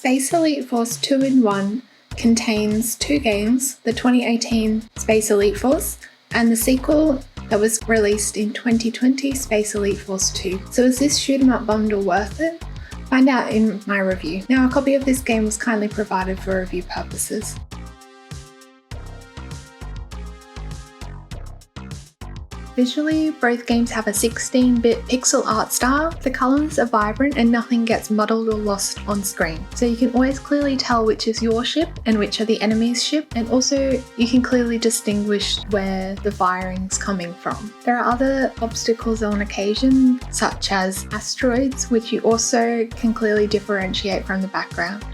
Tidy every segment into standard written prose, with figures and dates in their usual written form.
Space Elite Force 2-in-1 contains two games, the 2018 Space Elite Force and the sequel that was released in 2020, Space Elite Force 2. So is this shoot 'em up bundle worth it? Find out in my review. Now, a copy of this game was kindly provided for review purposes. Visually, both games have a 16-bit pixel art style. The colours are vibrant and nothing gets muddled or lost on screen. So you can always clearly tell which is your ship and which are the enemy's ship, and also you can clearly distinguish where the firing's coming from. There are other obstacles on occasion, such as asteroids, which you also can clearly differentiate from the background.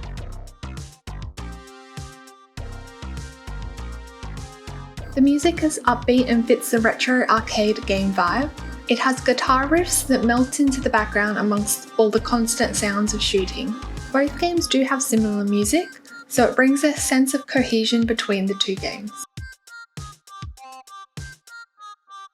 The music is upbeat and fits the retro arcade game vibe. It has guitar riffs that melt into the background amongst all the constant sounds of shooting. Both games do have similar music, so it brings a sense of cohesion between the two games.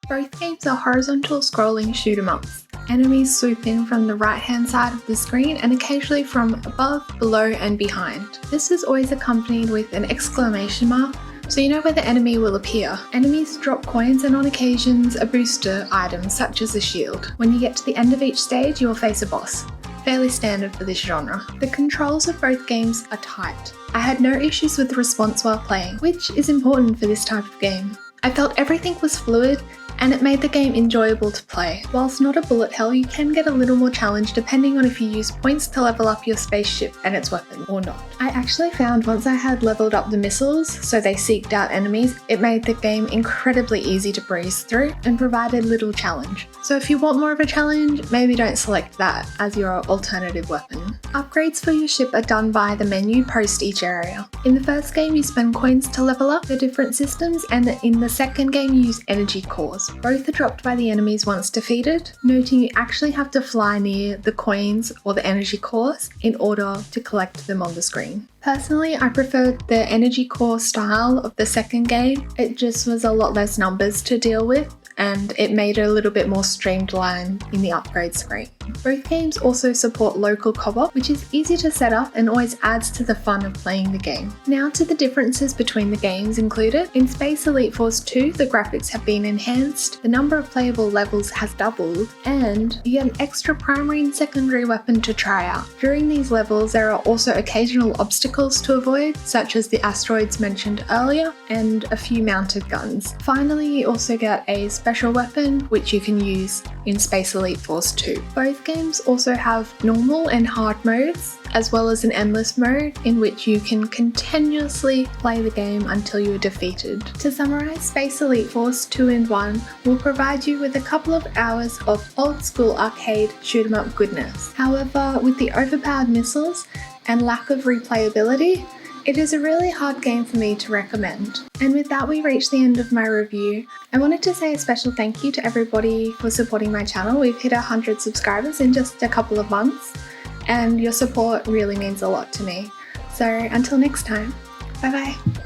Both games are horizontal scrolling shoot 'em ups. Enemies swoop in from the right hand side of the screen and occasionally from above, below and behind. This is always accompanied with an exclamation mark, so you know where the enemy will appear. Enemies drop coins and on occasions a booster item such as a shield. When you get to the end of each stage, you will face a boss. Fairly standard for this genre. The controls of both games are tight. I had no issues with the response while playing, which is important for this type of game. I felt everything was fluid and it made the game enjoyable to play. Whilst not a bullet hell, you can get a little more challenge depending on if you use points to level up your spaceship and its weapon or not. I actually found once I had leveled up the missiles, so they seeked out enemies, it made the game incredibly easy to breeze through and provided little challenge. So if you want more of a challenge, maybe don't select that as your alternative weapon. Upgrades for your ship are done by the menu post each area. In the first game you spend coins to level up the different systems, and in the second game you use energy cores. Both are dropped by the enemies once defeated, noting you actually have to fly near the coins or the energy cores in order to collect them on the screen. Personally, I preferred the energy core style of the second game. It just was a lot less numbers to deal with, and it made it a little bit more streamlined in the upgrade screen. Both games also support local co-op, which is easy to set up and always adds to the fun of playing the game. Now to the differences between the games included. In Space Elite Force 2, the graphics have been enhanced, the number of playable levels has doubled, and you get an extra primary and secondary weapon to try out. During these levels, there are also occasional obstacles to avoid, such as the asteroids mentioned earlier, and a few mounted guns. Finally, you also get a special weapon, which you can use in Space Elite Force 2. Both games also have normal and hard modes, as well as an endless mode in which you can continuously play the game until you are defeated. To summarise, Space Elite Force 2-in-1 will provide you with a couple of hours of old school arcade shoot 'em up goodness. However, with the overpowered missiles and lack of replayability, it is a really hard game for me to recommend. And with that, we reach the end of my review. I wanted to say a special thank you to everybody for supporting my channel. We've hit 100 subscribers in just a couple of months, and your support really means a lot to me. So until next time, bye bye.